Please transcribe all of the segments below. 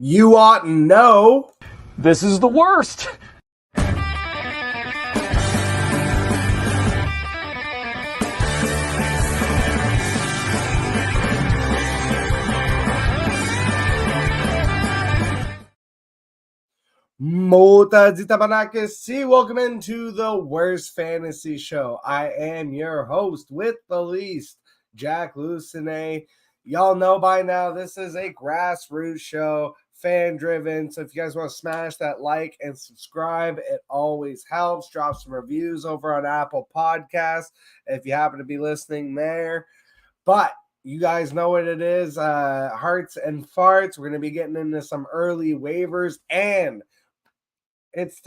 You ought to know. This is the worst. Mota Zita Banakis. Welcome into the Worst Fantasy Show. I am your host with the least, Jack Lucenay. Y'all know by now this is a grassroots show, fan-driven. So if you guys want to smash that like and subscribe, it always helps. Drop some reviews over on Apple Podcasts if you happen to be listening there. But you guys know what it is, hearts and farts. We're going to be getting into some early waivers, and it's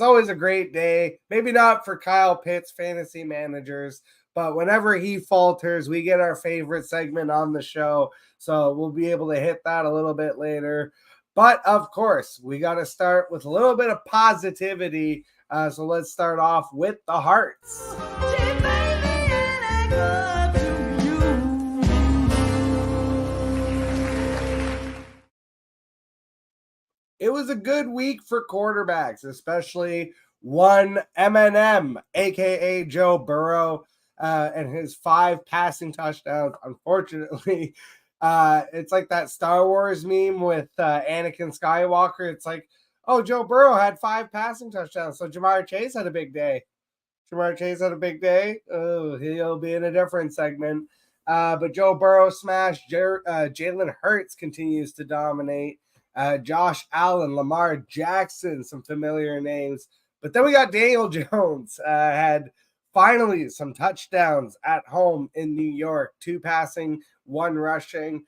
always a great day. Maybe not for Kyle Pitts fantasy managers, but whenever he falters, we get our favorite segment on the show. So we'll be able to hit that a little bit later. But of course, we got to start with a little bit of positivity. So let's start off with the hearts. It was a good week for quarterbacks, especially one M&M, a.k.a. Joe Burrow, and his 5 passing touchdowns. Unfortunately, it's like that Star Wars meme with Anakin Skywalker. It's like, oh, Joe Burrow had 5 passing touchdowns, so Jamar Chase had a big day. Oh, he'll be in a different segment. But Joe Burrow smashed. Jalen Hurts continues to dominate. Josh Allen, Lamar Jackson, some familiar names. But then we got Daniel Jones, had finally some touchdowns at home in New York, 2 passing, 1 rushing.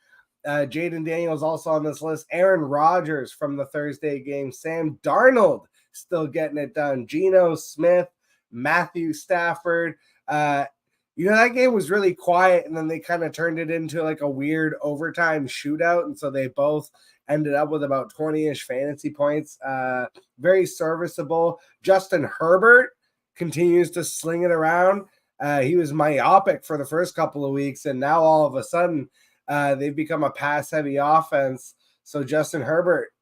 Jaden Daniels also on this list. Aaron Rodgers from the Thursday game. Sam Darnold still getting it done. Geno Smith, Matthew Stafford. That game was really quiet, and then they kind of turned it into like a weird overtime shootout, and so they both ended up with about 20-ish fantasy points. Very serviceable. Justin Herbert continues to sling it around. He was myopic for the first couple of weeks, and now all of a sudden they've become a pass-heavy offense. So Justin Herbert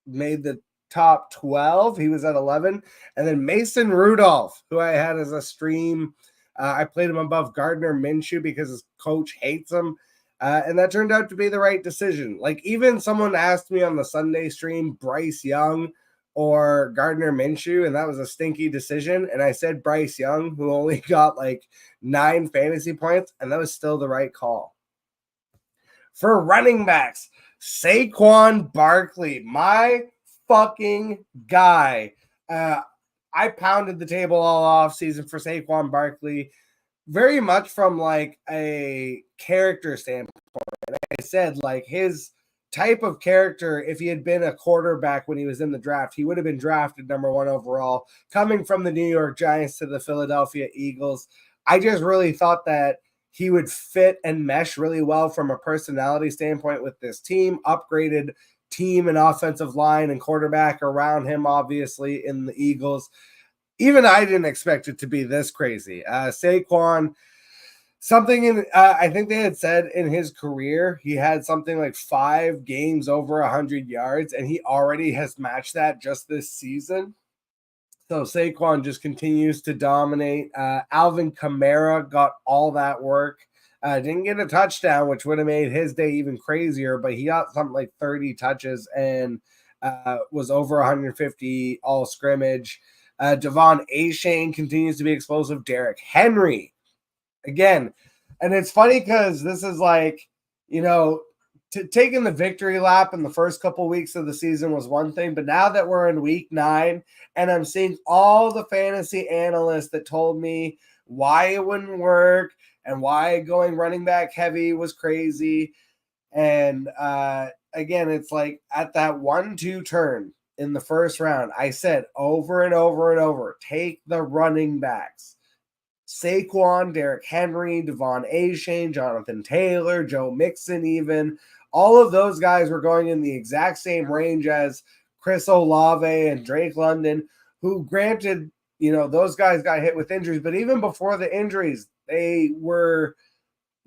made the top 12. He was at 11. And then Mason Rudolph, who I had as a stream. I played him above Gardner Minshew because his coach hates him. And that turned out to be the right decision. Like, even someone asked me on the Sunday stream, Bryce Young or Gardner Minshew, and that was a stinky decision. And I said Bryce Young, who only got like 9 fantasy points, and that was still the right call. For running backs, Saquon Barkley, my fucking guy. I pounded the table all off season for Saquon Barkley, very much from like a character standpoint. And I said, like, his type of character, if he had been a quarterback when he was in the draft, he would have been drafted number 1 overall, coming from the New York Giants to the Philadelphia Eagles. I just really thought that he would fit and mesh really well from a personality standpoint with this team, upgraded team and offensive line and quarterback around him, obviously, in the Eagles. Even I didn't expect it to be this crazy. Saquon, I think they had said in his career, he had something like 5 games over 100 yards, and he already has matched that just this season. So Saquon just continues to dominate. Alvin Kamara got all that work. Didn't get a touchdown, which would have made his day even crazier, but he got something like 30 touches and was over 150 all scrimmage. Devon Achane continues to be explosive. Derrick Henry, again. And it's funny because this is like, taking the victory lap in the first couple weeks of the season was one thing, but now that we're in week 9 and I'm seeing all the fantasy analysts that told me why it wouldn't work and why going running back heavy was crazy. And again, it's like at that 1-2 turn in the first round, I said over and over and over, take the running backs. Saquon, Derrick Henry, Devon Achane, Jonathan Taylor, Joe Mixon even. All of those guys were going in the exact same range as Chris Olave and Drake London, who granted, those guys got hit with injuries. But even before the injuries, they were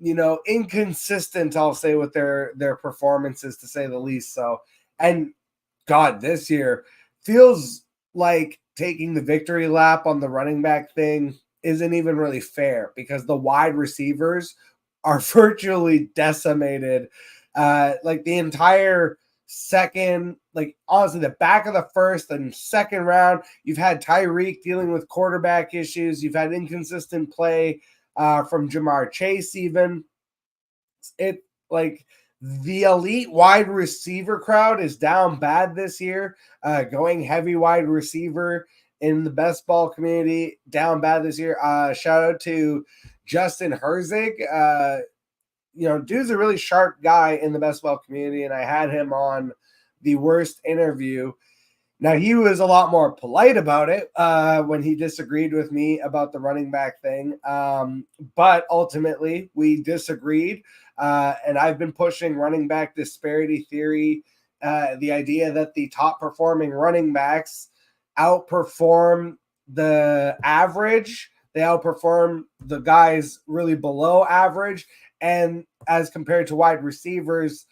inconsistent, I'll say, with their performances, to say the least. So, and God, this year feels like taking the victory lap on the running back thing isn't even really fair, because the wide receivers are virtually decimated. Like the entire second, like honestly, the back of the first and second round, you've had Tyreek dealing with quarterback issues. You've had inconsistent play from Jamar Chase, even. It like the elite wide receiver crowd is down bad this year. Going heavy wide receiver in the best ball community down bad this year. Shout out to Justin Herzig. Dude's a really sharp guy in the best ball community, and I had him on the worst interview. Now, he was a lot more polite about it when he disagreed with me about the running back thing. But ultimately, we disagreed. And I've been pushing running back disparity theory, the idea that the top performing running backs outperform the average. They outperform the guys really below average. And as compared to wide receivers,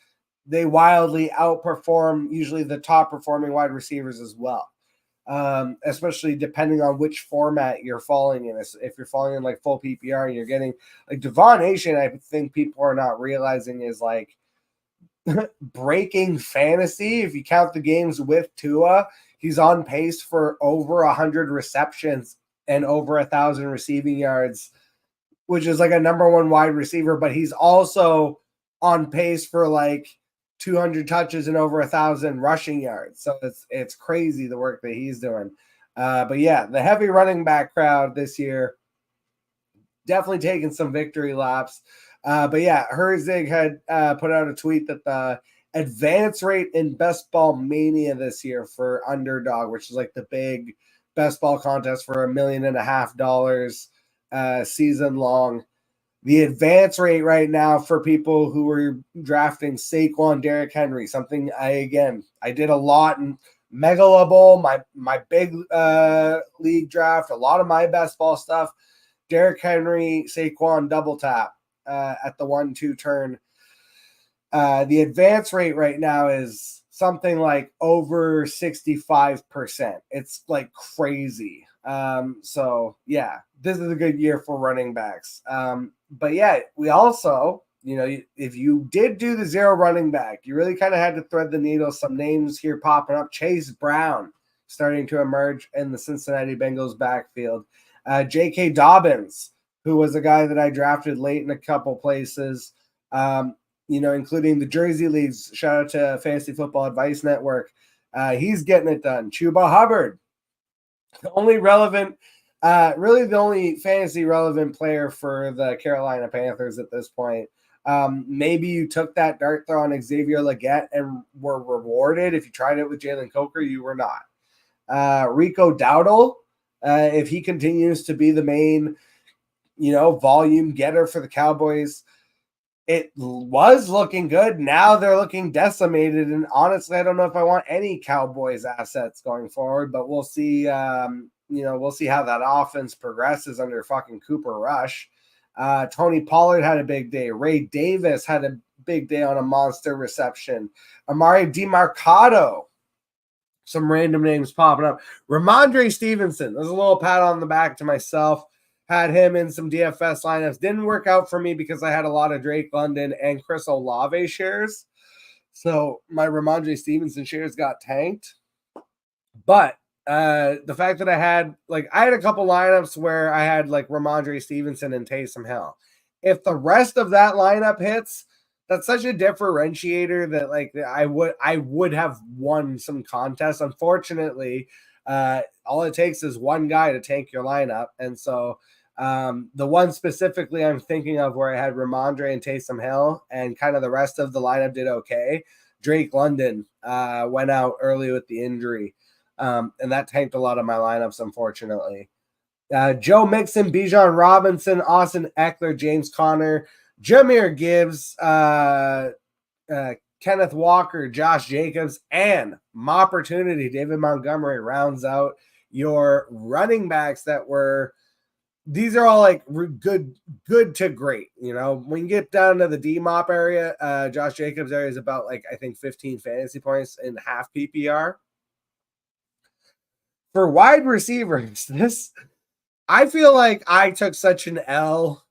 they wildly outperform usually the top performing wide receivers as well. Especially depending on which format you're falling in. If you're falling in like full PPR and you're getting like Devon Nation, I think people are not realizing is like breaking fantasy. If you count the games with Tua, he's on pace for over 100 receptions and over 1,000 receiving yards, which is like a number one wide receiver, but he's also on pace for like 200 touches and over 1,000 rushing yards. So it's crazy the work that he's doing. But yeah, the heavy running back crowd this year definitely taking some victory laps. But yeah, Herzig had put out a tweet that the advance rate in Best Ball Mania this year for Underdog, which is like the big best ball contest for $1.5 million season long. The advance rate right now for people who are drafting Saquon, Derrick Henry, something I did a lot in Megala Bowl, my big league draft, a lot of my best ball stuff. Derrick Henry, Saquon double tap at the 1-2 turn. The advance rate right now is something like over 65%. It's like crazy. So yeah, this is a good year for running backs. But yeah, we also, if you did do the zero running back, you really kind of had to thread the needle. Some names here popping up. Chase Brown starting to emerge in the Cincinnati Bengals backfield. J.K. Dobbins, who was a guy that I drafted late in a couple places, including the Jersey Leagues. Shout out to Fantasy Football Advice Network. He's getting it done. Chuba Hubbard, the only fantasy relevant player for the Carolina Panthers at this point. Maybe you took that dart throw on Xavier Legette and were rewarded. If you tried it with Jalen Coker, you were not. Rico Dowdle, if he continues to be the main, volume getter for the Cowboys, it was looking good. Now they're looking decimated. And honestly, I don't know if I want any Cowboys assets going forward, but we'll see. We'll see how that offense progresses under fucking Cooper Rush. Tony Pollard had a big day. Ray Davis had a big day on a monster reception. Amari DiMarcado, some random names popping up. Ramondre Stevenson, there's a little pat on the back to myself. Had him in some DFS lineups. Didn't work out for me because I had a lot of Drake London and Chris Olave shares. So my Ramondre Stevenson shares got tanked. But the fact that I had a couple lineups where I had like Ramondre Stevenson and Taysom Hill. If the rest of that lineup hits, that's such a differentiator that like I would have won some contests. Unfortunately, all it takes is one guy to tank your lineup. And so the one specifically I'm thinking of where I had Ramondre and Taysom Hill and kind of the rest of the lineup did okay. Drake London went out early with the injury. And that tanked a lot of my lineups, unfortunately. Joe Mixon, Bijan Robinson, Austin Eckler, James Conner, Jahmyr Gibbs, Kenneth Walker, Josh Jacobs, and my opportunity, David Montgomery rounds out your running backs that were these are all like good to great. You know, when you get down to the DMOP area, Josh Jacobs area is about like, I think 15 fantasy points in half PPR. For wide receivers, I feel like I took such an L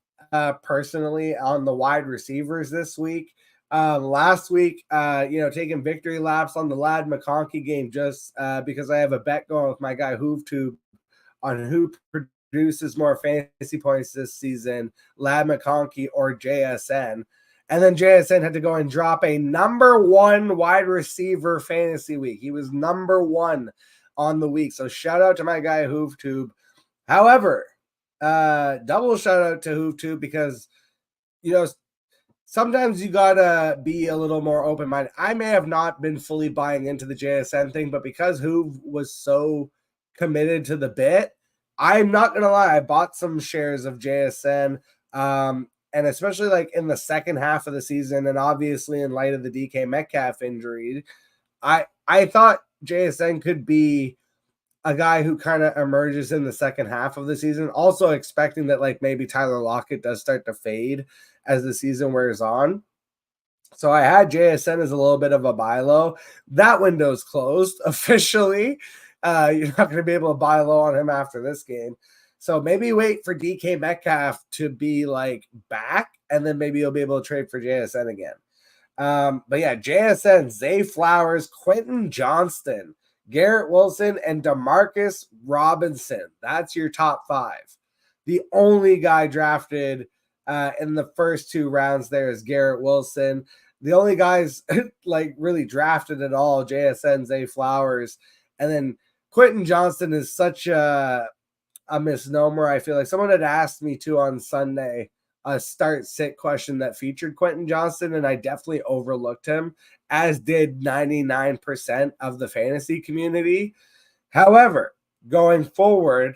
personally on the wide receivers this week. Last week, taking victory laps on the Lad McConkey game just because I have a bet going with my guy HoovTube on who produces more fantasy points this season, Lad McConkey or JSN. And then JSN had to go and drop a number 1 wide receiver fantasy week. He was number 1 on the week. So shout out to my guy HoovTube. However, double shout out to HoovTube because, sometimes you gotta be a little more open-minded. I may have not been fully buying into the JSN thing, but because Hoov was so committed to the bit, I'm not gonna lie, I bought some shares of JSN, and especially like in the second half of the season, and obviously in light of the DK Metcalf injury, I thought JSN could be a guy who kind of emerges in the second half of the season, also expecting that like maybe Tyler Lockett does start to fade as the season wears on. So I had JSN as a little bit of a buy low. That window's closed officially. You're not going to be able to buy low on him after this game. So maybe wait for DK Metcalf to be like back, and then maybe you'll be able to trade for JSN again. But yeah, JSN, Zay Flowers, Quentin Johnston, Garrett Wilson, and Demarcus Robinson. That's your top 5. The only guy drafted in the first 2 rounds there is Garrett Wilson. The only guys like really drafted at all, JSN, Zay Flowers, and then Quentin Johnston is such a misnomer. I feel like someone had asked me to on Sunday a start-sit question that featured Quentin Johnston, and I definitely overlooked him, as did 99% of the fantasy community. However, going forward,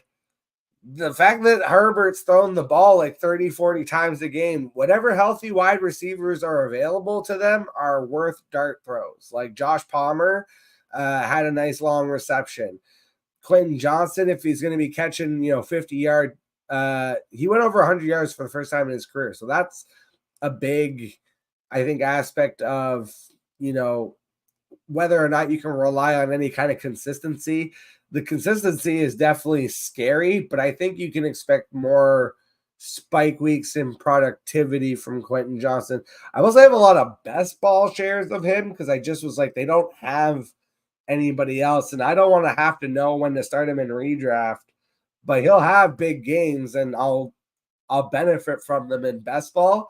the fact that Herbert's thrown the ball like 30, 40 times a game, whatever healthy wide receivers are available to them are worth dart throws. Like Josh Palmer had a nice long reception. Quentin Johnston, if he's going to be catching, 50-yard, he went over 100 yards for the first time in his career. So that's a big, I think, aspect of, whether or not you can rely on any kind of consistency. The consistency is definitely scary, but I think you can expect more spike weeks in productivity from Quentin Johnston. I will say I have a lot of best ball shares of him because I just was like, they don't have anybody else, and I don't want to have to know when to start him in redraft, but he'll have big games and I'll benefit from them in best ball.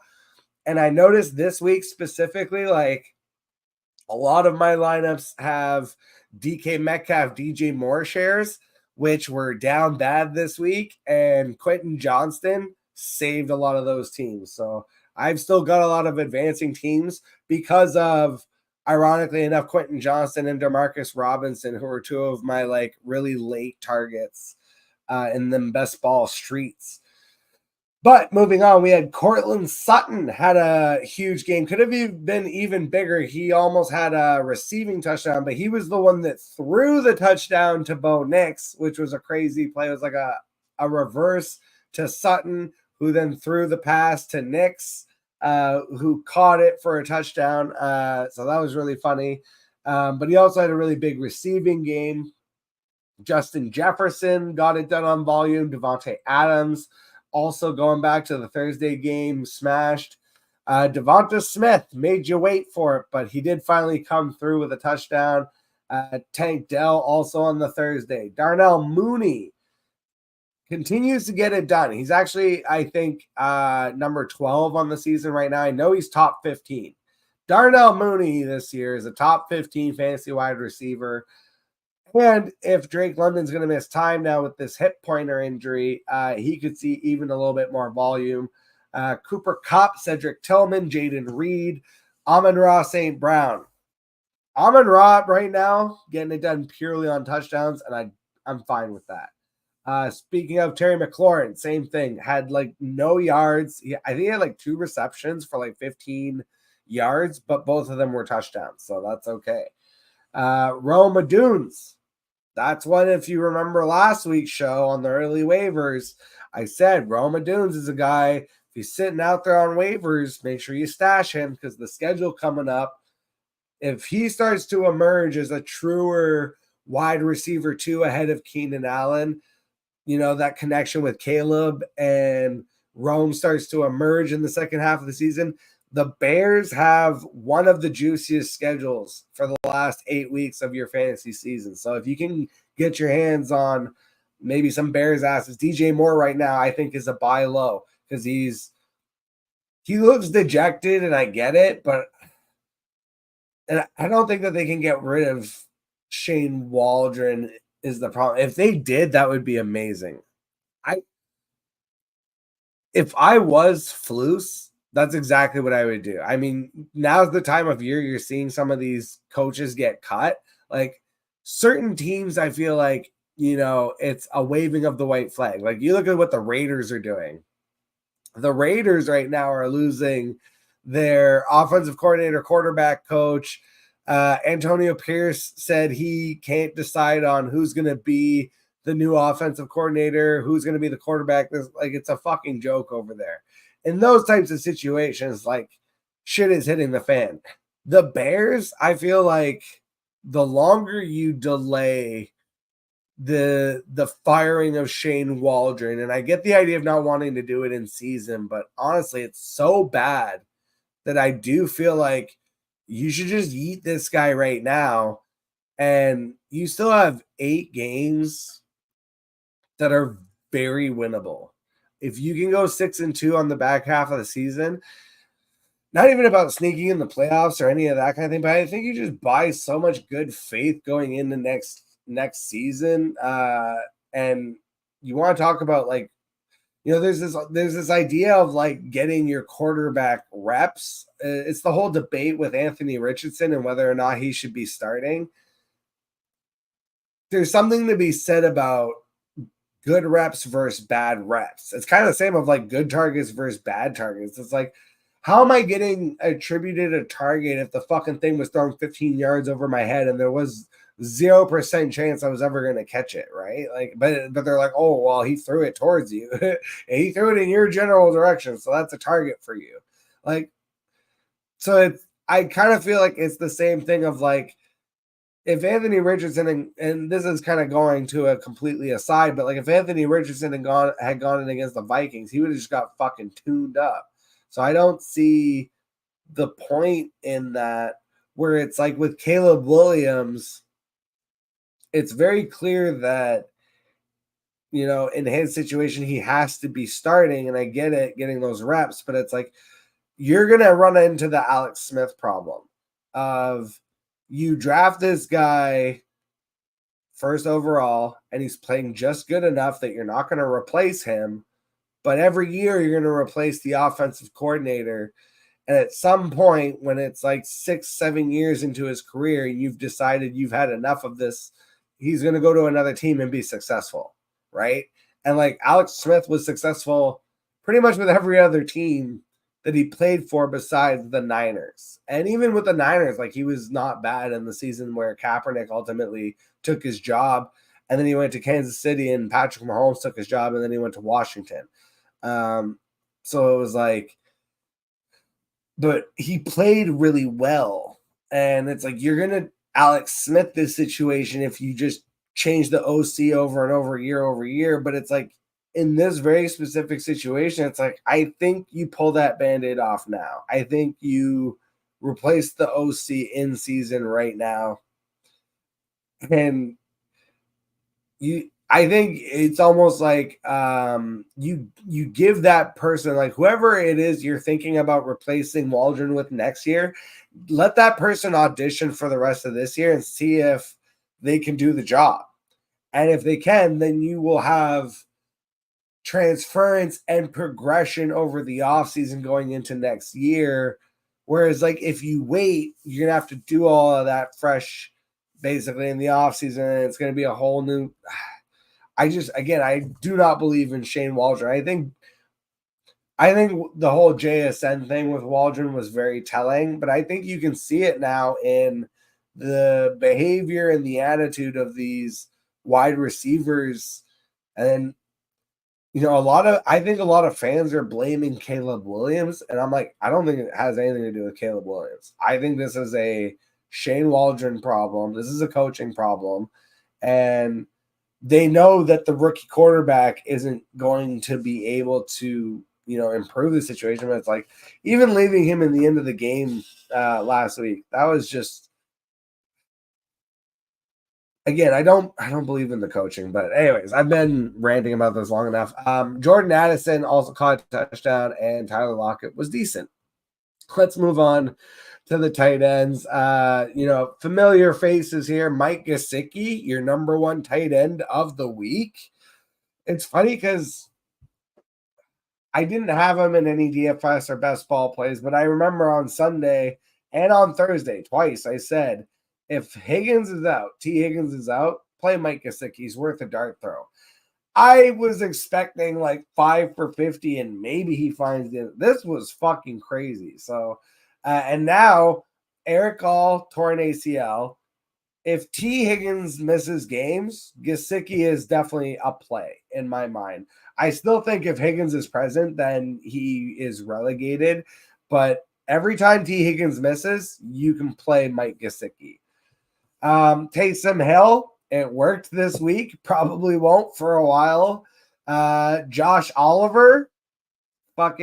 And I noticed this week specifically, like a lot of my lineups have DK Metcalf, DJ Moore shares, which were down bad this week, and Quentin Johnston saved a lot of those teams. So I've still got a lot of advancing teams because of, ironically enough, Quentin Johnston and Demarcus Robinson, who are 2 of my like really late targets in them best ball streets. But moving on, we had Cortland Sutton had a huge game. Could have been even bigger. He almost had a receiving touchdown, but he was the one that threw the touchdown to Bo Nix, which was a crazy play. It was like a reverse to Sutton, who then threw the pass to Nix, who caught it for a touchdown. So that was really funny. But he also had a really big receiving game. Justin Jefferson got it done on volume. Devontae Adams also going back to the Thursday game, smashed. Devonta Smith made you wait for it, but he did finally come through with a touchdown. Tank Dell also on the Thursday. Darnell Mooney continues to get it done. He's actually, I think, number 12 on the season right now. I know he's top 15. Darnell Mooney this year is a top 15 fantasy wide receiver. And if Drake London's going to miss time now with this hip pointer injury, he could see even a little bit more volume. Cooper Kupp, Cedric Tillman, Jaden Reed, Amon-Ra St. Brown. Amon-Ra right now getting it done purely on touchdowns, and I'm fine with that. Speaking of Terry McLaurin, same thing. Had like no yards. I think he had like 2 receptions for like 15 yards, but both of them were touchdowns, so that's okay. Roma Dunes. That's one, if you remember last week's show on the early waivers, I said Roma Dunes is a guy, if he's sitting out there on waivers, make sure you stash him because the schedule coming up, if he starts to emerge as a truer wide receiver 2 ahead of Keenan Allen, that connection with Caleb and Rome starts to emerge in the second half of the season, the Bears have one of the juiciest schedules for the last 8 weeks of your fantasy season. So if you can get your hands on maybe some Bears assets, DJ Moore right now, I think is a buy low because he looks dejected and I get it, but I don't think that they can get rid of Shane Waldron is the problem. If they did, that would be amazing. If I was Flus, that's exactly what I would do. I mean, now's the time of year you're seeing some of these coaches get cut. Like certain teams, I feel like, it's a waving of the white flag. Like you look at what the Raiders are doing. The Raiders right now are losing their offensive coordinator, quarterback coach. Antonio Pierce said he can't decide on who's going to be the new offensive coordinator, who's going to be the quarterback. It's a fucking joke over there. In those types of situations, shit is hitting the fan. The Bears, I feel like the longer you delay the firing of Shane Waldron, and I get the idea of not wanting to do it in season, but honestly, it's so bad that I do feel like you should just eat this guy right now. And you still have 8 games that are very winnable. If you can go 6-2 on the back half of the season, not even about sneaking in the playoffs or any of that kind of thing, but I think you just buy so much good faith going into next season. And you want to talk about there's this idea of getting your quarterback reps. It's the whole debate with Anthony Richardson and whether or not he should be starting. There's something to be said about good reps versus bad reps. It's kind of the same of good targets versus bad targets. It's how am I getting attributed a target if the fucking thing was thrown 15 yards over my head and there was 0% chance I was ever going to catch it, right? But they're like, oh, well, he threw it towards you. And he threw it in your general direction, so that's a target for you. So I kind of feel like it's the same thing of if Anthony Richardson, and this is kind of going to a completely aside, but if Anthony Richardson had gone in against the Vikings, he would have just got fucking tuned up. So I don't see the point in that, where it's with Caleb Williams, it's very clear that, in his situation, he has to be starting, and I get it, getting those reps, but it's you're going to run into the Alex Smith problem of you draft this guy first overall, and he's playing just good enough that you're not going to replace him, but every year you're going to replace the offensive coordinator. And at some point, when it's 6-7 years into his career, you've decided you've had enough of this, he's going to go to another team and be successful, right? And Alex Smith was successful pretty much with every other team that he played for besides the Niners. And even with the Niners, he was not bad in the season where Kaepernick ultimately took his job. And then he went to Kansas City and Patrick Mahomes took his job, and then he went to Washington. So it was but he played really well. And it's you're going to Alex Smith this situation if you just change the OC over and over year. But it's in this very specific situation, it's I think you pull that Band-Aid off now. I think you replace the OC in season right now. And I think it's almost you give that person, whoever it is you're thinking about replacing Waldron with next year, let that person audition for the rest of this year and see if they can do the job. And if they can, then you will have transference and progression over the offseason going into next year. Whereas if you wait, you're gonna have to do all of that fresh basically in the offseason, and it's gonna be a whole new. I do not believe in Shane Waldron. I think the whole JSN thing with Waldron was very telling, but I think you can see it now in the behavior and the attitude of these wide receivers. And I think a lot of fans are blaming Caleb Williams, and I'm like, I don't think it has anything to do with Caleb Williams. I think this is a Shane Waldron problem. This is a coaching problem, and they know that the rookie quarterback isn't going to be able to, improve the situation. But it's like even leaving him in the end of the game last week, that was just. Again, I don't believe in the coaching, but anyways, I've been ranting about this long enough. Jordan Addison also caught a touchdown, and Tyler Lockett was decent. Let's move on to the tight ends. Familiar faces here. Mike Gesicki, your number one tight end of the week. It's funny because I didn't have him in any DFS or best ball plays, but I remember on Sunday and on Thursday twice I said, if Higgins is out, T. Higgins is out, play Mike Gesicki. He's worth a dart throw. I was expecting like 5 for 50 and maybe he finds it. This was fucking crazy. So, and now Eric Gall tore an ACL. If T. Higgins misses games, Gesicki is definitely a play in my mind. I still think if Higgins is present, then he is relegated. But every time T. Higgins misses, you can play Mike Gesicki. Taysom Hill, it worked this week. Probably won't for a while. Josh Oliver, Brock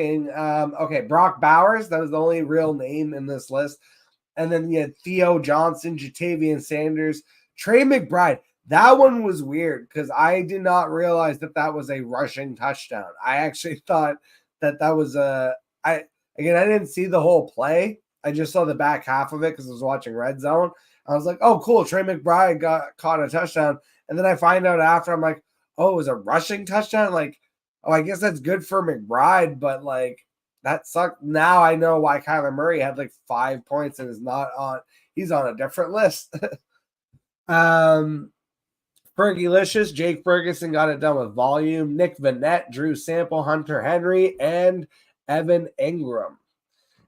Bowers. That was the only real name in this list. And then you had Theo Johnson, Jatavian Sanders, Trey McBride. That one was weird because I did not realize that was a rushing touchdown. I actually thought that was I didn't see the whole play. I just saw the back half of it because I was watching Red Zone. I was like, oh, cool. Trey McBride caught a touchdown. And then I find out after, I'm like, oh, it was a rushing touchdown? Like, oh, I guess that's good for McBride, but like, that sucked. Now I know why Kyler Murray had like 5 points and he's on a different list. Fergalicious, Jake Ferguson got it done with volume. Nick Vannett, Drew Sample, Hunter Henry, and Evan Ingram.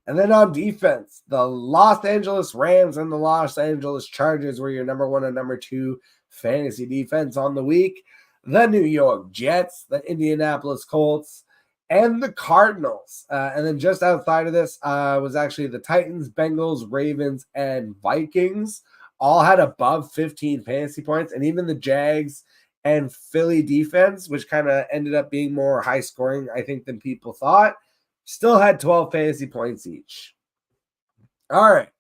And then on defense, the Los Angeles Rams and the Los Angeles Chargers were your number 1 and number 2 fantasy defense on the week. The New York Jets, the Indianapolis Colts, and the Cardinals. And then just outside of this was actually the Titans, Bengals, Ravens, and Vikings. All had above 15 fantasy points. And even the Jags and Philly defense, which kind of ended up being more high scoring, I think, than people thought, still had 12 fantasy points each. All right.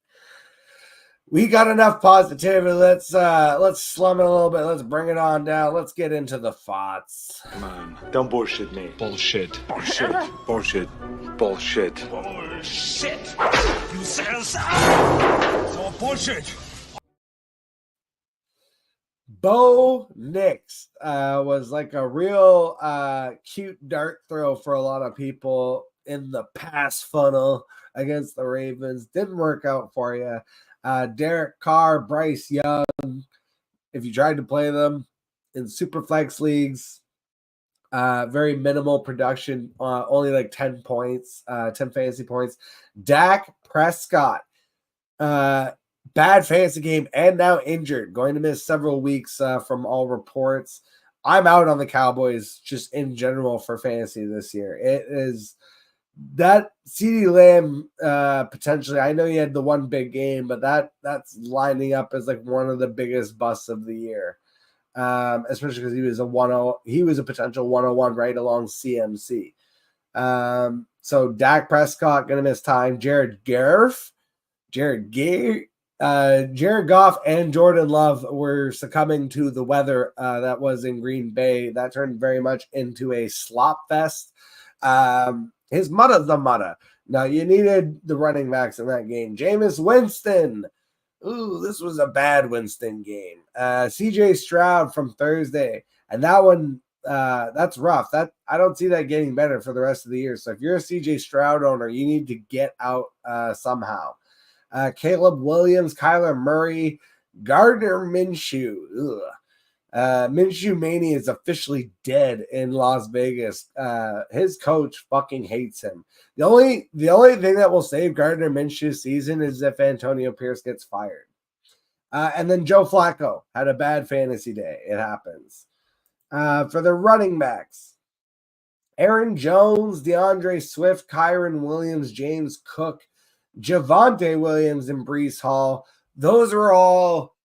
We got enough positivity. Let's slum it a little bit. Let's bring it on down. Let's get into the thoughts. Come on. Don't bullshit me. Bullshit. Bullshit. Bullshit. Bullshit. Bullshit. You said so bullshit. Bo Nix was like a real cute dart throw for a lot of people in the pass funnel against the Ravens. Didn't work out for you. Derek Carr, Bryce Young, if you tried to play them in super flex leagues, very minimal production, only like 10 points, 10 fantasy points. Dak Prescott, bad fantasy game and now injured, going to miss several weeks from all reports. I'm out on the Cowboys just in general for fantasy this year. It is that CeeDee Lamb potentially. I know he had the one big game, but that's lining up as like one of the biggest busts of the year, especially because he was a potential 101 right along CMC. So Dak Prescott gonna miss time. Jared Goff and Jordan Love were succumbing to the weather that was in Green Bay. That turned very much into a slop fest. His the mutta. Now, you needed the running backs in that game. Jameis Winston. Ooh, this was a bad Winston game. CJ Stroud from Thursday. And that one, that's rough. I don't see that getting better for the rest of the year. So if you're a CJ Stroud owner, you need to get out somehow. Caleb Williams, Kyler Murray, Gardner Minshew. Ugh. Minshew Mania is officially dead in Las Vegas. His coach fucking hates him. The only thing that will save Gardner Minshew's season is if Antonio Pierce gets fired. And then Joe Flacco had a bad fantasy day. It happens. For the running backs, Aaron Jones, DeAndre Swift, Kyron Williams, James Cook, Javonte Williams, and Breece Hall. Those were all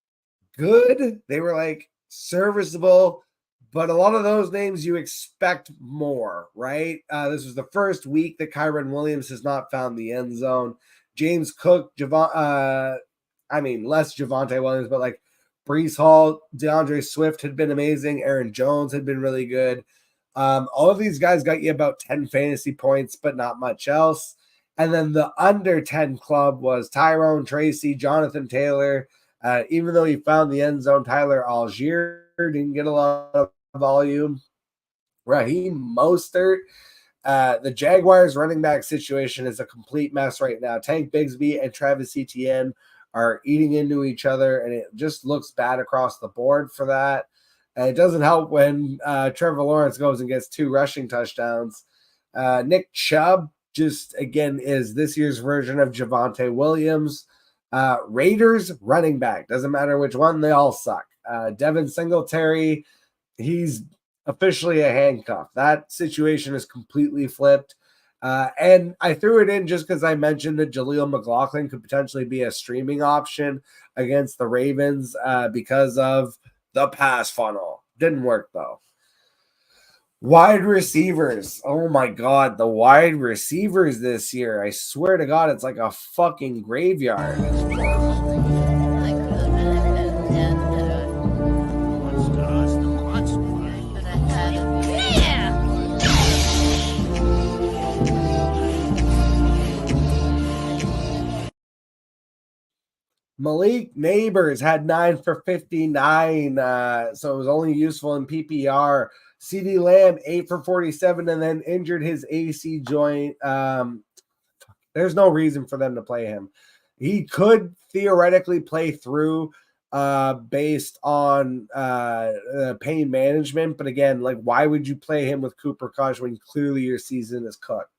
good. They were like serviceable, but a lot of those names you expect more, right? This was the first week that Kyron Williams has not found the end zone. James Cook, less Javonte Williams, but like Breece Hall, DeAndre Swift had been amazing. Aaron Jones had been really good. All of these guys got you about 10 fantasy points, but not much else. And then the under 10 club was Tyrone Tracy, Jonathan Taylor. Even though he found the end zone, Tyler Algier didn't get a lot of volume. Raheem Mostert. The Jaguars running back situation is a complete mess right now. Tank Bigsby and Travis Etienne are eating into each other, and it just looks bad across the board for that. And it doesn't help when Trevor Lawrence goes and gets 2 rushing touchdowns. Nick Chubb just, again, is this year's version of Javonte Williams. Raiders running back. Doesn't matter which one, they all suck. Devin Singletary, he's officially a handcuff. That situation is completely flipped. And I threw it in just because I mentioned that Jaleel McLaughlin could potentially be a streaming option against the Ravens because of the pass funnel. Didn't work though. Wide receivers. Oh my God, the wide receivers this year. I swear to God, it's like a fucking graveyard. Malik Neighbors had 9 for 59, so it was only useful in PPR. CeeDee Lamb 8 for 47, and then injured his AC joint. There's no reason for them to play him. He could theoretically play through based on pain management, but again, like, why would you play him with Cooper Kupp when clearly your season is cooked?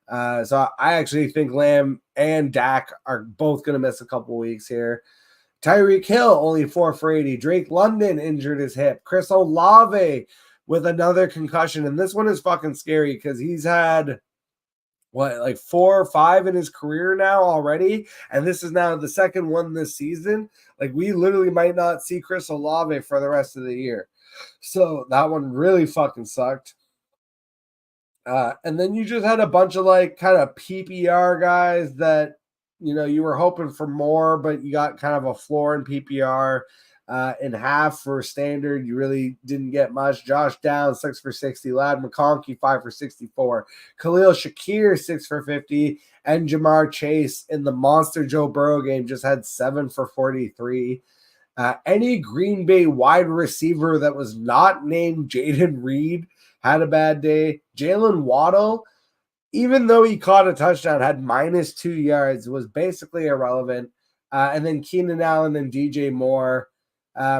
So I actually think Lamb and Dak are both going to miss a couple weeks here. Tyreek Hill, only 4 for 80. Drake London injured his hip. Chris Olave with another concussion. And this one is fucking scary because he's had, 4 or 5 in his career now already. And this is now the second one this season. Like, we literally might not see Chris Olave for the rest of the year. So that one really fucking sucked. And then you just had a bunch of kind of PPR guys that, you were hoping for more, but you got kind of a floor in PPR. In half for standard, you really didn't get much. Josh Downs, 6 for 60. Ladd McConkey, 5 for 64. Khalil Shakir, 6 for 50. And Jamar Chase in the monster Joe Burrow game just had 7 for 43. Any Green Bay wide receiver that was not named Jaden Reed had a bad day. Jalen Waddle, even though he caught a touchdown, had -2 yards, was basically irrelevant. And then Keenan Allen and DJ Moore.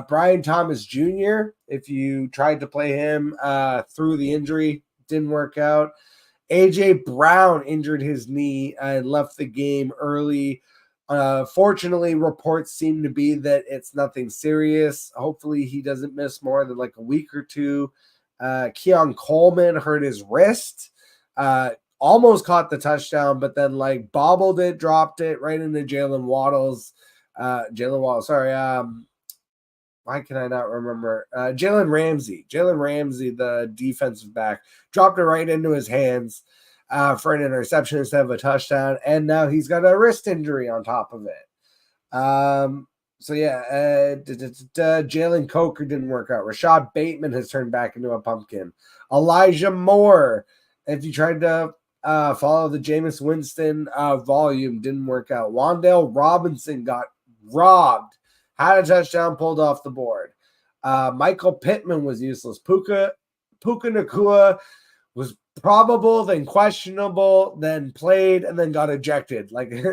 Brian Thomas Jr., if you tried to play him through the injury, didn't work out. AJ Brown injured his knee and left the game early. Fortunately, reports seem to be that it's nothing serious. Hopefully he doesn't miss more than a week or two. Keon Coleman hurt his wrist, almost caught the touchdown, but then bobbled it, dropped it right into Jalen Waddle. Why can I not remember? Jalen Ramsey, the defensive back, dropped it right into his hands for an interception instead of a touchdown, and now he's got a wrist injury on top of it. Jalen Coker didn't work out. Rashad Bateman has turned back into a pumpkin. Elijah Moore, if you tried to follow the Jameis Winston volume, didn't work out. Wan'Dale Robinson got robbed. Had a touchdown pulled off the board. Michael Pittman was useless. Puka Nacua was probable, then questionable, then played, and then got ejected. I think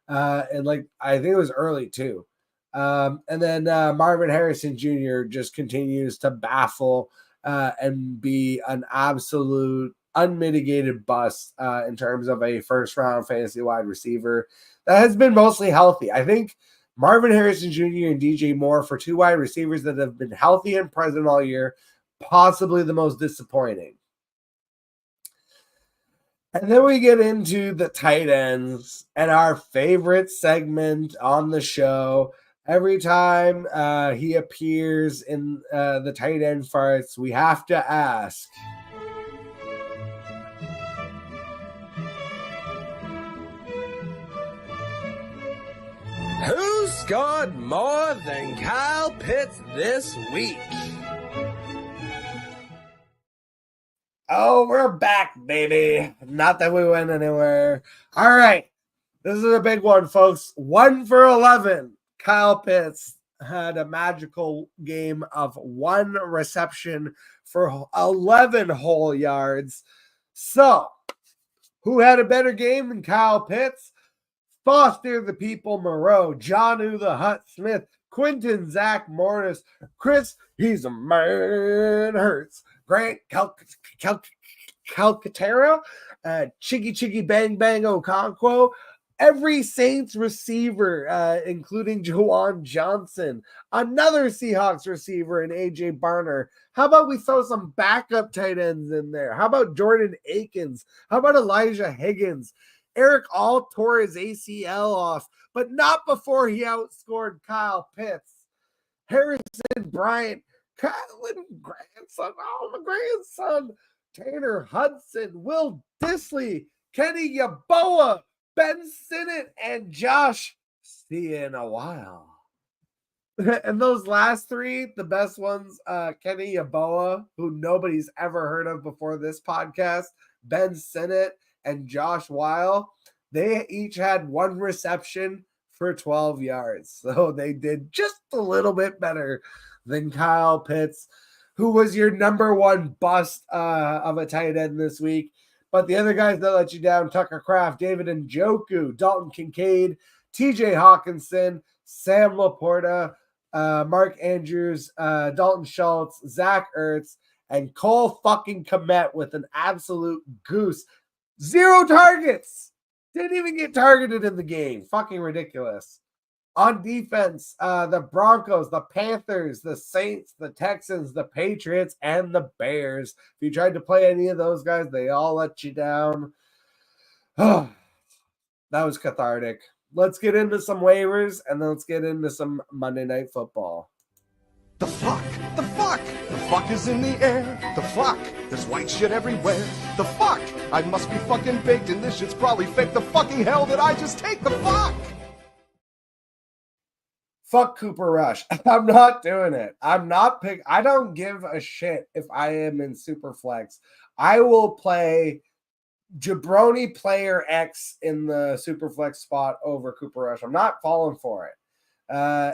it was early too. And then Marvin Harrison Jr. just continues to baffle and be an absolute unmitigated bust in terms of a first-round fantasy wide receiver that has been mostly healthy. I think Marvin Harrison Jr. and DJ Moore, for 2 wide receivers that have been healthy and present all year, possibly the most disappointing. And then we get into the tight ends and our favorite segment on the show. Every time he appears in the tight end farts, we have to ask, who scored more than Kyle Pitts this week? oh, we're back, baby. Not that we went anywhere. All right. This is a big one, folks. 1 for 11. Kyle Pitts had a magical game of 1 reception for 11 whole yards. So, who had a better game than Kyle Pitts? Foster the People Moreau, Jonnu the Hut Smith, Quentin Zach Morris, Chris, he's a man, Hurts, Grant Calcaterra, Chiggy Bang Bang Okonkwo, every Saints receiver, including Juwan Johnson, another Seahawks receiver in AJ Barner. How about we throw some backup tight ends in there? How about Jordan Akins? How about Elijah Higgins? Eric All tore his ACL off, but not before he outscored Kyle Pitts. Harrison Bryant, Kylan grandson, oh, my grandson, Tanner Hudson, Will Disley, Kenny Yeboah, Ben Sinnott, and Josh. See you in a while. And those last 3, the best ones, Kenny Yeboah, who nobody's ever heard of before this podcast, Ben Sinnott, and Josh Weil, they each had 1 reception for 12 yards. So they did just a little bit better than Kyle Pitts, who was your number 1 bust of a tight end this week. But the other guys that let you down, Tucker Kraft, David Njoku, Dalton Kincaid, TJ Hawkinson, Sam Laporta, Mark Andrews, Dalton Schultz, Zach Ertz, and Cole fucking Kmet with an absolute goose. 0 targets. Didn't even get targeted in the game. Fucking ridiculous. On defense, the Broncos, the Panthers, the Saints, the Texans, the Patriots, and the Bears. If you tried to play any of those guys, they all let you down. That was cathartic. Let's get into some waivers, and then let's get into some Monday Night Football. The fuck? The fuck? The fuck is in the air. The fuck? There's white shit everywhere. The fuck? I must be fucking baked and this shit's probably fake. The fucking hell did I just take? The fuck? Fuck Cooper Rush. I'm not doing it. I don't give a shit if I am in Superflex. I will play Jabroni player X in the Superflex spot over Cooper Rush. I'm not falling for it.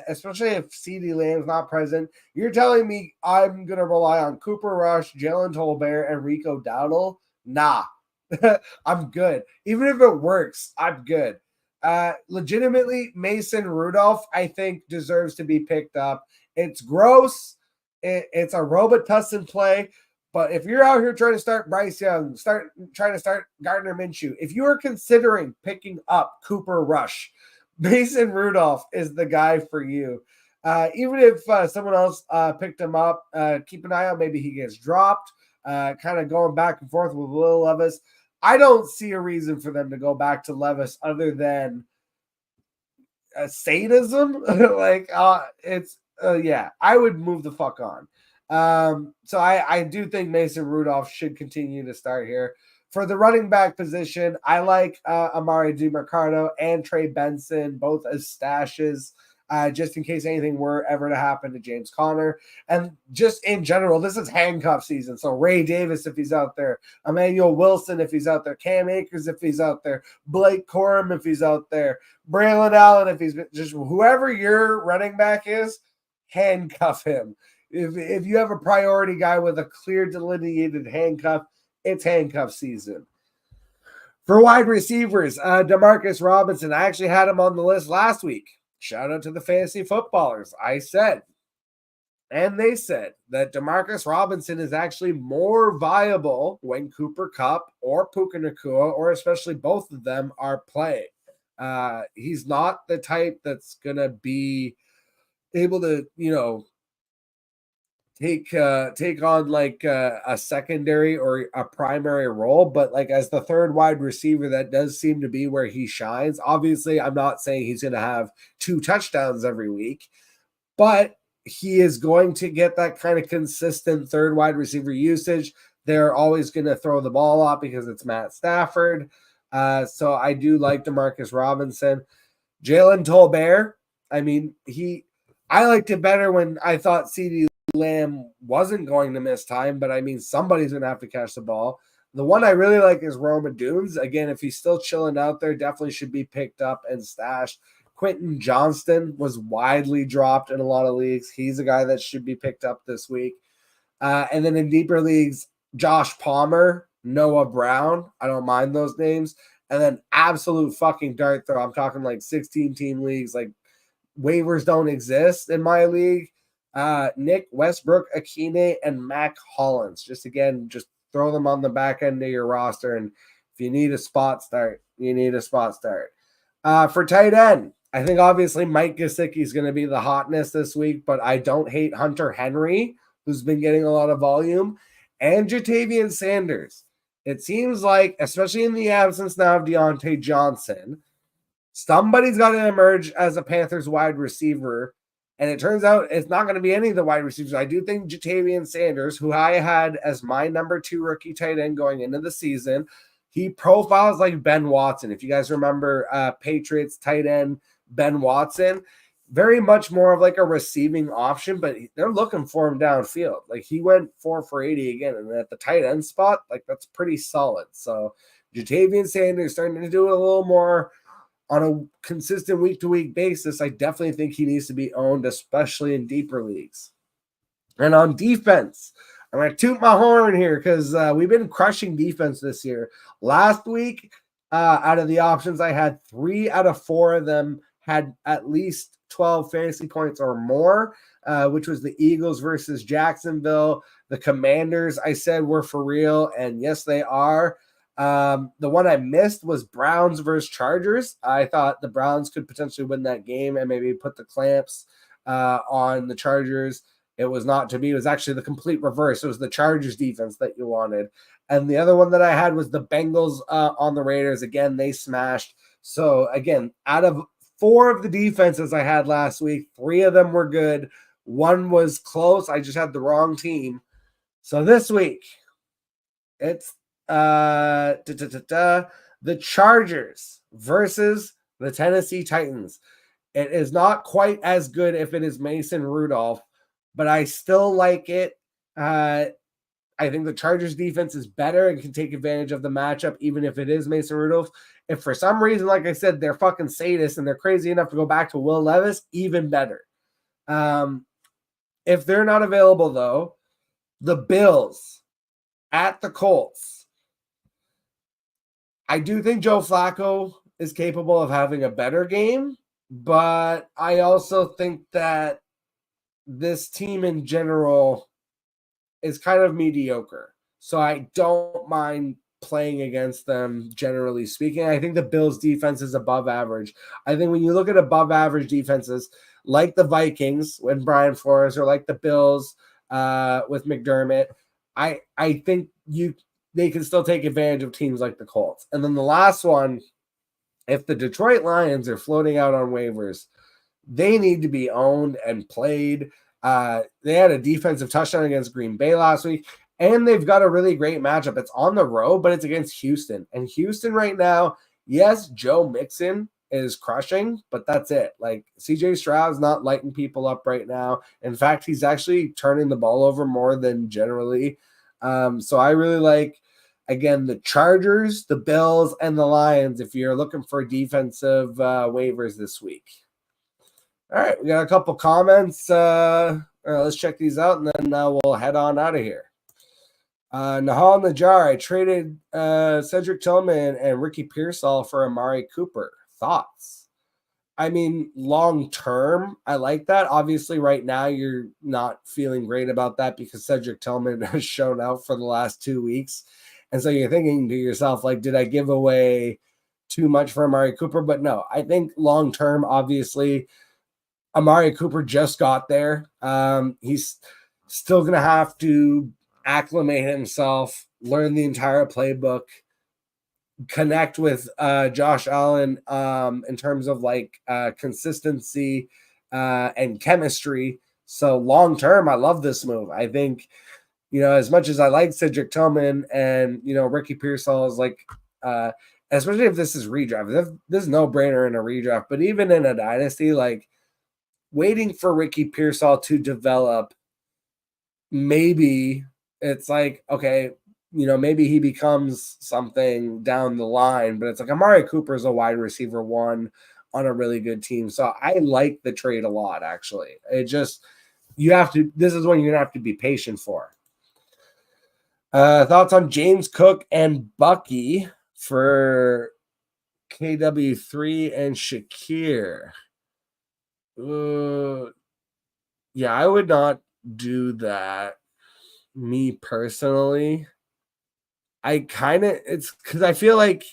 Especially if CeeDee Lamb's not present. You're telling me I'm going to rely on Cooper Rush, Jalen Tolbert, and Rico Dowdle? Nah. I'm good. Even if it works, I'm good. Legitimately, Mason Rudolph, I think, deserves to be picked up. It's gross. It's a Robitussin play. But if you're out here trying to start Bryce Young, trying to start Gardner Minshew, if you are considering picking up Cooper Rush, Mason Rudolph is the guy for you. Even if someone else picked him up, keep an eye out. Maybe he gets dropped, kind of going back and forth with Will Levis. I don't see a reason for them to go back to Levis other than sadism. I would move the fuck on. So I do think Mason Rudolph should continue to start here. For the running back position, I like Amari DiMercado and Trey Benson, both as stashes, just in case anything were ever to happen to James Conner. And just in general, this is handcuff season. So Ray Davis, if he's out there, Emmanuel Wilson, if he's out there, Cam Akers, if he's out there, Blake Corum, if he's out there, Braylon Allen, if he's just whoever your running back is, handcuff him. If you have a priority guy with a clear delineated handcuff, it's handcuff season. For wide receivers, Demarcus Robinson, I actually had him on the list last week. Shout out to the fantasy footballers. I said, and they said, that Demarcus Robinson is actually more viable when Cooper Kupp or Puka Nacua, or especially both of them, are playing. He's not the type that's going to be able to, take on like a secondary or a primary role, but like as the third wide receiver, that does seem to be where he shines. Obviously, I'm not saying he's going to have 2 touchdowns every week, but he is going to get that kind of consistent third wide receiver usage. They're always going to throw the ball out because it's Matt Stafford. So I do like Demarcus Robinson. Jalen Tolbert, I mean, I liked it better when I thought CeeDee Lamb wasn't going to miss time, but I mean, somebody's going to have to catch the ball. The one I really like is Roma Dunes. Again, if he's still chilling out there, definitely should be picked up and stashed. Quentin Johnston was widely dropped in a lot of leagues. He's a guy that should be picked up this week. And then in deeper leagues, Josh Palmer, Noah Brown. I don't mind those names. And then absolute fucking dart throw. I'm talking like 16-team leagues. Like waivers don't exist in my league. Nick Westbrook, Akine, and Mac Hollins. Just throw them on the back end of your roster. And if you need a spot start, you need a spot start. For tight end, I think obviously Mike Gesicki is going to be the hotness this week, but I don't hate Hunter Henry, who's been getting a lot of volume, and Jatavian Sanders. It seems like, especially in the absence now of Deontay Johnson, somebody's got to emerge as a Panthers wide receiver, and it turns out it's not going to be any of the wide receivers. I do think Jatavian Sanders, who I had as my number 2 rookie tight end going into the season, he profiles like Ben Watson. If you guys remember Patriots tight end Ben Watson, very much more of like a receiving option, but they're looking for him downfield. Like he went 4 for 80 again, and at the tight end spot, like that's pretty solid. So Jatavian Sanders starting to do it a little more on a consistent week-to-week basis. I definitely think he needs to be owned, especially in deeper leagues. And on defense, I'm going to toot my horn here because we've been crushing defense this year. Last week, out of the options, I had 3 out of 4 of them had at least 12 fantasy points or more, which was the Eagles versus Jacksonville. The Commanders, I said, were for real, and yes, they are. The one I missed was Browns versus Chargers. I thought the Browns could potentially win that game and maybe put the clamps on the Chargers. It was not to be. It was actually the complete reverse. It was the Chargers defense that you wanted. And the other one that I had was the Bengals on the Raiders. Again, they smashed. So again, out of 4 of the defenses I had last week, 3 of them were good. 1 was close. I just had the wrong team. So this week, it's the Chargers versus the Tennessee Titans. It is not quite as good if it is Mason Rudolph, but I still like it. I think the Chargers defense is better and can take advantage of the matchup, even if it is Mason Rudolph. If for some reason, like I said, they're fucking sadists and they're crazy enough to go back to Will Levis, even better. If they're not available, though, the Bills at the Colts. I do think Joe Flacco is capable of having a better game, but I also think that this team in general is kind of mediocre. So I don't mind playing against them, generally speaking. I think the Bills' defense is above average. I think when you look at above average defenses, like the Vikings when Brian Flores, or like the Bills with McDermott, I think they can still take advantage of teams like the Colts. And then the last one, if the Detroit Lions are floating out on waivers, they need to be owned and played. They had a defensive touchdown against Green Bay last week, and they've got a really great matchup. It's on the road, but it's against Houston. And Houston right now, yes, Joe Mixon is crushing, but that's it. Like CJ Stroud's not lighting people up right now. In fact, he's actually turning the ball over more than generally. So I really like, again, the Chargers, the Bills, and the Lions if you're looking for defensive waivers this week. All right, we got a couple comments. Let's check these out, and then we'll head on out of here. Nahal Najjar, I traded Cedric Tillman and Ricky Pearsall for Amari Cooper. Thoughts? I mean, long term, I like that. Obviously, right now, you're not feeling great about that because Cedric Tillman has shown out for the last 2 weeks. And so you're thinking to yourself, like, did I give away too much for Amari Cooper? But no, I think long term, obviously, Amari Cooper just got there. He's Still going to have to acclimate himself, learn the entire playbook, connect with Josh Allen in terms of like consistency and chemistry. So long term, I love this move. I think, as much as I like Cedric Tillman and, Ricky Pearsall is like, especially if this is redraft, this is no brainer in a redraft, but even in a dynasty, like waiting for Ricky Pearsall to develop, maybe it's like, okay, maybe he becomes something down the line, but it's like Amari Cooper is a wide receiver 1 on a really good team. So I like the trade a lot, actually. It just, this is one you're going to have to be patient for. Thoughts on James Cook and Bucky for KW3 and Shakir? Yeah, I would not do that, me personally. It's because I feel like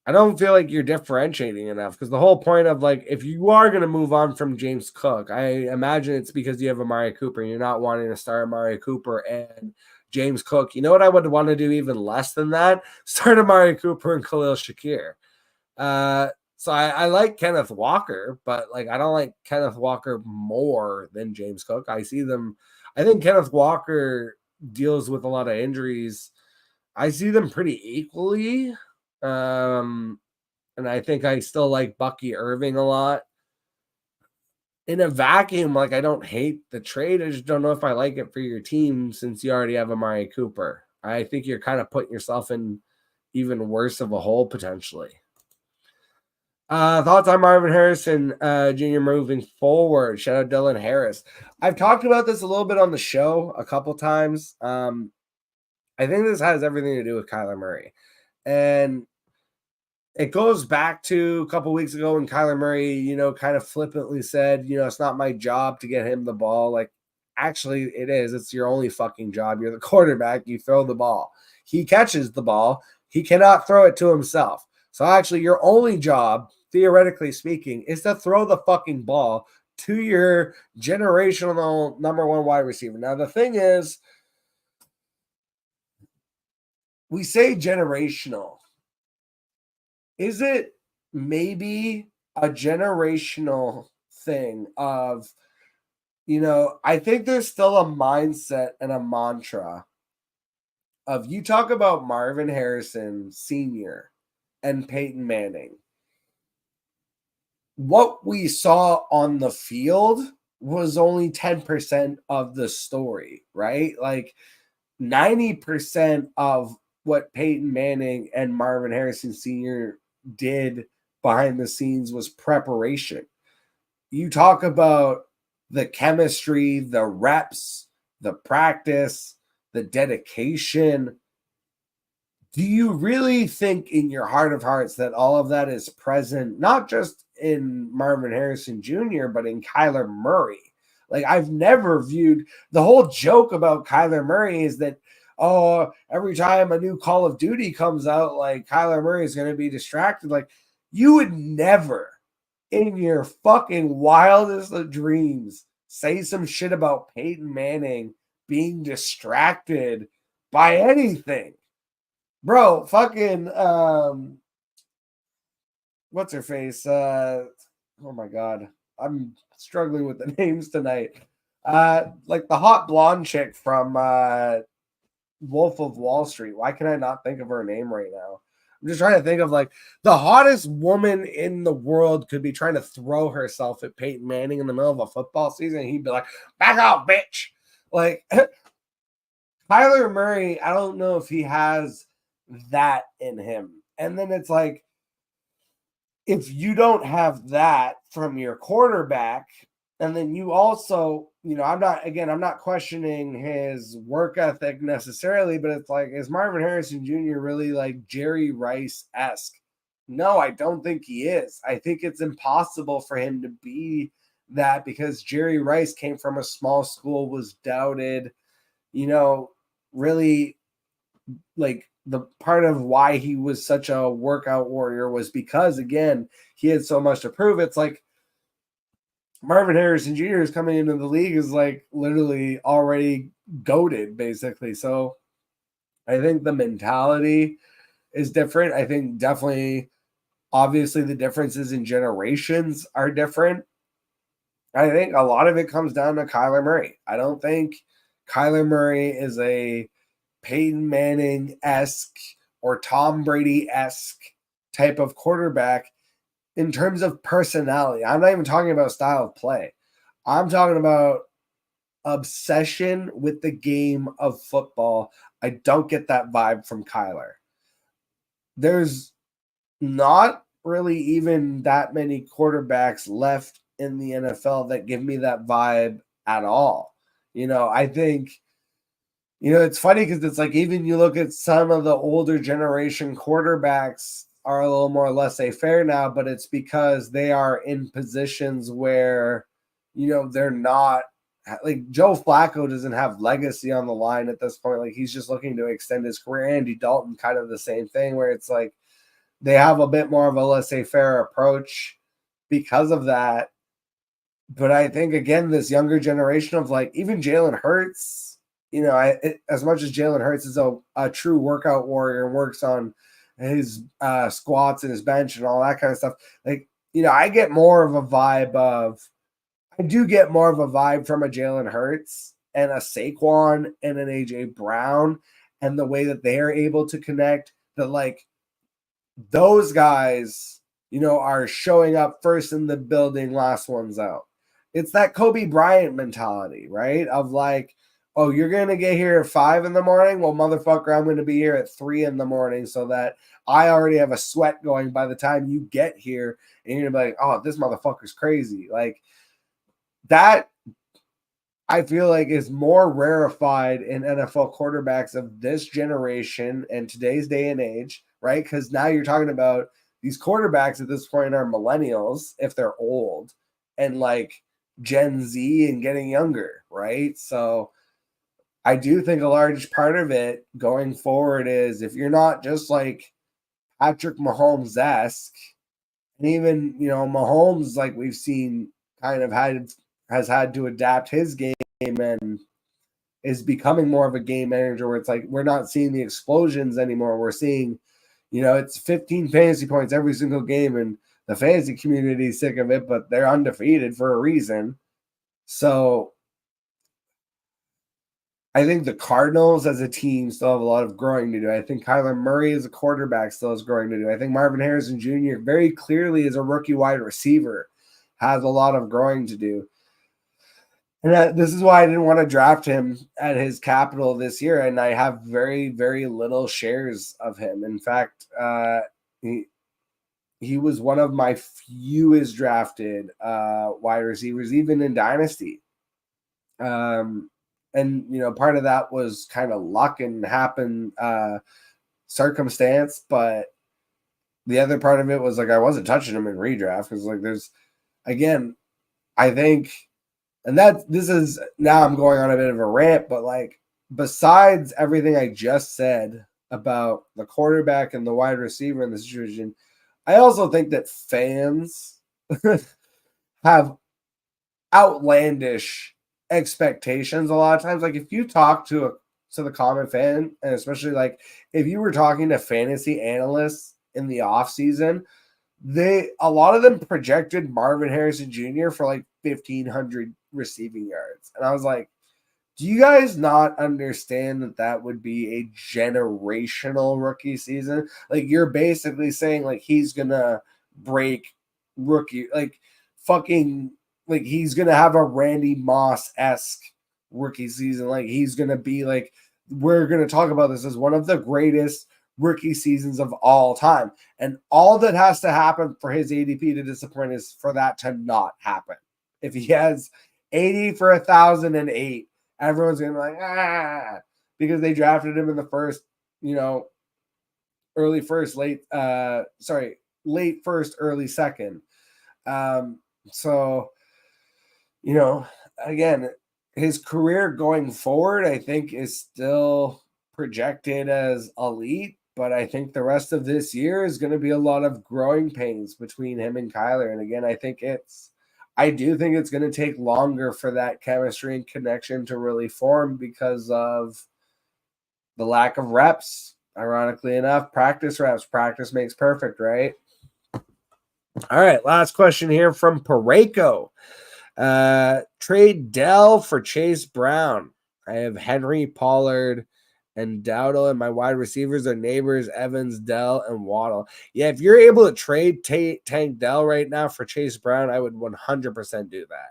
I don't feel like you're differentiating enough, because the whole point of like, if you are going to move on from James Cook, I imagine it's because you have Amari Cooper and you're not wanting to start Amari Cooper and James Cook. You know what I would want to do even less than that? Start Amari Cooper and Khalil Shakir. So I like Kenneth Walker, but like I don't like Kenneth Walker more than James Cook. I think Kenneth Walker deals with a lot of injuries. I see them pretty equally. And I think I still like Bucky Irving a lot. In a vacuum, like I don't hate the trade. I just don't know if I like it for your team since you already have Amari Cooper. I think you're kind of putting yourself in even worse of a hole potentially. Thoughts on Marvin Harrison Jr. moving forward? Shout out Dylan Harris. I've talked about this a little bit on the show a couple times. I think this has everything to do with Kyler Murray. And it goes back to a couple weeks ago when Kyler Murray, kind of flippantly said, it's not my job to get him the ball. Like, actually, it is. It's your only fucking job. You're the quarterback. You throw the ball. He catches the ball. He cannot throw it to himself. So actually, your only job, theoretically speaking, is to throw the fucking ball to your generational number 1 wide receiver. Now, the thing is, we say generational. Is it maybe a generational thing of, I think there's still a mindset and a mantra of, you talk about Marvin Harrison Sr. and Peyton Manning. What we saw on the field was only 10% of the story, right? Like 90% of what Peyton Manning and Marvin Harrison Sr. did behind the scenes was preparation. You talk about the chemistry, the reps, the practice, the dedication. Do you really think in your heart of hearts that all of that is present, not just in Marvin Harrison Jr., but in Kyler Murray? Like, I've never viewed the whole joke about Kyler Murray is that, every time a new Call of Duty comes out, like Kyler Murray is going to be distracted. Like, you would never in your fucking wildest of dreams say some shit about Peyton Manning being distracted by anything. Bro, fucking, what's her face? Oh my God. I'm struggling with the names tonight. Like the hot blonde chick from Wolf of Wall Street. Why can I not think of her name right now? I'm just trying to think of like the hottest woman in the world could be trying to throw herself at Peyton Manning in the middle of a football season. And he'd be like, back off, bitch. Like Kyler Murray, I don't know if he has that in him. And then it's like, if you don't have that from your quarterback, and then you also, I'm not questioning his work ethic necessarily, but it's like, is Marvin Harrison Jr. really like Jerry Rice-esque? No, I don't think he is. I think it's impossible for him to be that because Jerry Rice came from a small school, was doubted, really like the part of why he was such a workout warrior was because, again, he had so much to prove. It's like, Marvin Harrison Jr. is coming into the league is like literally already goated, basically. So I think the mentality is different. I think definitely, obviously, the differences in generations are different. I think a lot of it comes down to Kyler Murray. I don't think Kyler Murray is a Peyton Manning-esque or Tom Brady-esque type of quarterback in terms of personality. I'm not even talking about style of play. I'm talking about obsession with the game of football. I don't get that vibe from Kyler. There's not really even that many quarterbacks left in the NFL that give me that vibe at all. I think, it's funny because it's like even you look at some of the older generation quarterbacks are a little more laissez-faire now, but it's because they are in positions where, they're not like Joe Flacco doesn't have legacy on the line at this point. Like he's just looking to extend his career. Andy Dalton, kind of the same thing where it's like they have a bit more of a laissez-faire approach because of that. But I think, again, this younger generation of like even Jalen Hurts, as much as Jalen Hurts is a true workout warrior and works on his squats and his bench and all that kind of stuff, like, I get more of a vibe from a Jalen Hurts and a Saquon and an AJ Brown and the way that they are able to connect, that like those guys, are showing up first in the building, last one's out. It's that Kobe Bryant mentality, right? Of like, oh, you're going to get here at 5 a.m? Well, motherfucker, I'm going to be here at 3 a.m. so that I already have a sweat going by the time you get here. And you're going to be like, oh, this motherfucker's crazy. Like that, I feel like is more rarefied in NFL quarterbacks of this generation and today's day and age, right? Because now you're talking about these quarterbacks at this point are millennials, if they're old, and like Gen Z and getting younger, right? So I do think a large part of it going forward is if you're not just like Patrick Mahomes-esque, and even, Mahomes, like we've seen kind of has had to adapt his game and is becoming more of a game manager where it's like we're not seeing the explosions anymore. We're seeing, it's 15 fantasy points every single game, and the fantasy community is sick of it, but they're undefeated for a reason. So I think the Cardinals as a team still have a lot of growing to do. I think Kyler Murray as a quarterback still has growing to do. I think Marvin Harrison Jr. very clearly as a rookie wide receiver has a lot of growing to do. And this is why I didn't want to draft him at his capital this year. And I have very, very little shares of him. In fact, he was one of my fewest drafted wide receivers, even in Dynasty. And, part of that was kind of luck and circumstance. But the other part of it was like I wasn't touching him in redraft because like I think – and this is now I'm going on a bit of a rant, but like besides everything I just said about the quarterback and the wide receiver in the situation, I also think that fans have outlandish expectations a lot of times. Like if you talk to the common fan, and especially like if you were talking to fantasy analysts in the offseason, a lot of them projected Marvin Harrison Jr. for like 1,500 receiving yards. And I was like, do you guys not understand that would be a generational rookie season? Like you're basically saying like he's going to break rookie, like fucking, like he's going to have a Randy Moss-esque rookie season. Like he's going to be like, we're going to talk about this as one of the greatest rookie seasons of all time. And all that has to happen for his ADP to disappoint is for that to not happen. If he has 80 for 1,008, everyone's going to be like, because they drafted him in the first, late first, early second. So, again, his career going forward, I think is still projected as elite, but I think the rest of this year is going to be a lot of growing pains between him and Kyler. And again, I think I do think it's going to take longer for that chemistry and connection to really form because of the lack of reps. Ironically enough, practice reps. Practice makes perfect, right? All right, last question here from Pareko. Trade Dell for Chase Brown. I have Henry, Pollard, and Dowdle, and my wide receivers are Neighbors, Evans, Dell, and Waddle. Yeah, if you're able to trade Tank Dell right now for Chase Brown, I would 100% do that.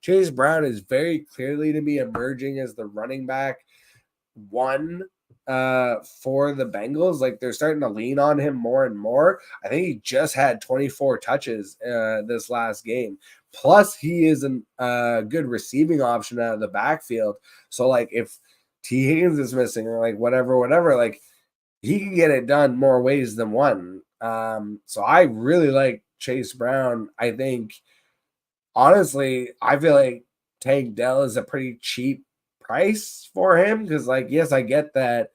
Chase Brown is very clearly to me emerging as the running back one for the Bengals. Like, they're starting to lean on him more and more. I think he just had 24 touches this last game. Plus, he is a good receiving option out of the backfield. So, like, if T. Higgins is missing or like whatever, like he can get it done more ways than one. So I really like Chase Brown. I think, honestly, I feel like Tank Dell is a pretty cheap price for him because, like, yes, I get that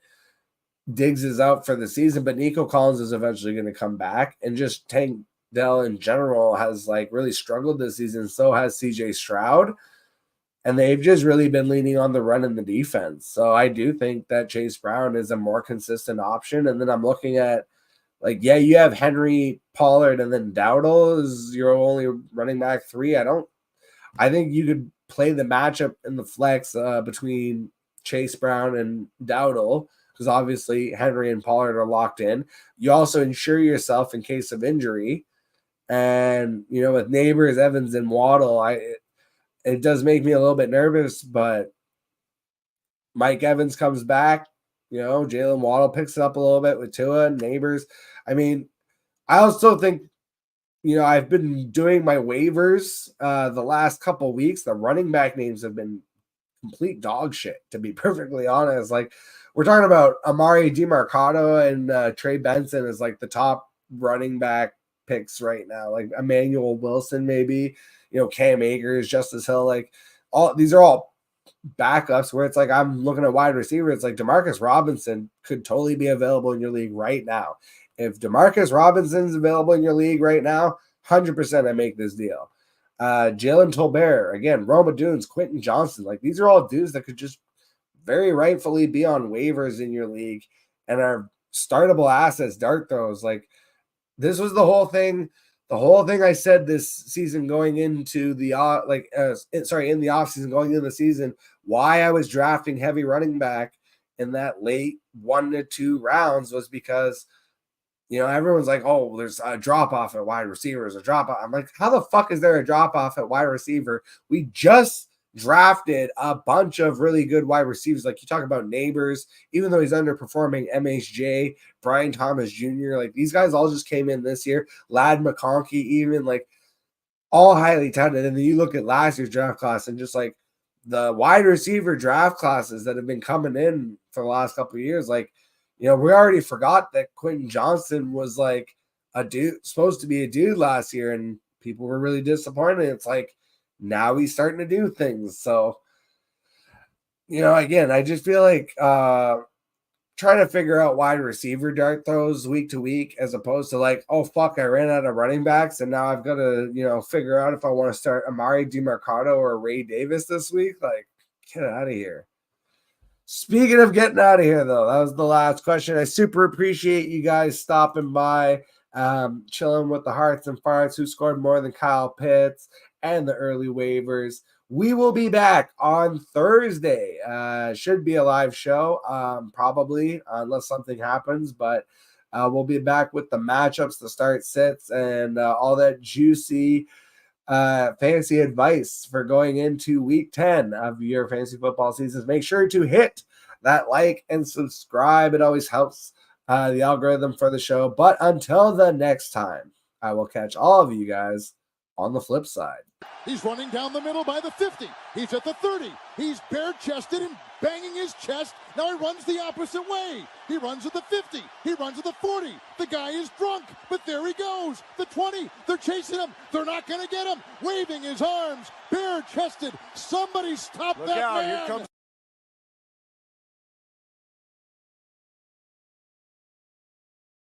Diggs is out for the season, but Nico Collins is eventually going to come back, and just Tank Dell in general has like really struggled this season. So has CJ Stroud. And they've just really been leaning on the run and the defense. So I do think that Chase Brown is a more consistent option. And then I'm looking at, like, yeah, you have Henry, Pollard, and then Dowdle is your only running back three. I think you could play the matchup in the flex between Chase Brown and Dowdle, because obviously Henry and Pollard are locked in. You also insure yourself in case of injury. And, you know, with Neighbors, Evans, and Waddle, it does make me a little bit nervous, but Mike Evans comes back. You know, Jalen Waddle picks it up a little bit with Tua and Neighbors. I mean, I also think, you know, I've been doing my waivers the last couple weeks. The running back names have been complete dog shit, to be perfectly honest. Like, we're talking about Amari DiMercato and Trey Benson as like the top running back picks right now. Like Emmanuel Wilson, maybe. You know, Cam Akers, Justice Hill, like these are all backups where it's like I'm looking at wide receiver. It's like Demarcus Robinson could totally be available in your league right now. If Demarcus Robinson's available in your league right now, 100% I make this deal. Jalen Tolbert, again, Roma Dunes, Quentin Johnson, like these are all dudes that could just very rightfully be on waivers in your league and are startable assets, dart throws. Like, this was the whole thing. The whole thing I said this season going into the in the offseason going into the season, why I was drafting heavy running back in that late 1 to 2 rounds was because, you know, everyone's like, oh, there's a drop off at wide receivers, a drop off. I'm like, how the fuck is there a drop off at wide receiver? We just drafted a bunch of really good wide receivers. Like, you talk about Neighbors, even though he's underperforming, MHJ, Brian Thomas Jr., like these guys all just came in this year. Lad McConkey, even, like, all highly touted. And then you look at last year's draft class and just like the wide receiver draft classes that have been coming in for the last couple of years. Like, you know, we already forgot that Quentin Johnson was like a dude, supposed to be a dude last year, and people were really disappointed. It's like, now he's starting to do things. So, you know, again, I just feel like trying to figure out wide receiver dart throws week to week, as opposed to like, oh, fuck, I ran out of running backs, and now I've got to, you know, figure out if I want to start Amari DiMercato or Ray Davis this week. Like, get out of here. Speaking of getting out of here, though, that was the last question. I super appreciate you guys stopping by, chilling with the hearts and farts, who scored more than Kyle Pitts, and the early waivers. We will be back on Thursday. Should be a live show, probably, unless something happens. But we'll be back with the matchups, the start sits, and all that juicy fantasy advice for going into week 10 of your fantasy football seasons. Make sure to hit that like and subscribe. It always helps the algorithm for the show. But until the next time, I will catch all of you guys on the flip side. He's running down the middle by the 50. He's at the 30. He's bare-chested and banging his chest. Now he runs the opposite way. He runs at the 50. He runs at the 40. The guy is drunk, but there he goes. The 20. They're chasing him. They're not going to get him. Waving his arms, bare-chested. Somebody stop that man. Here comes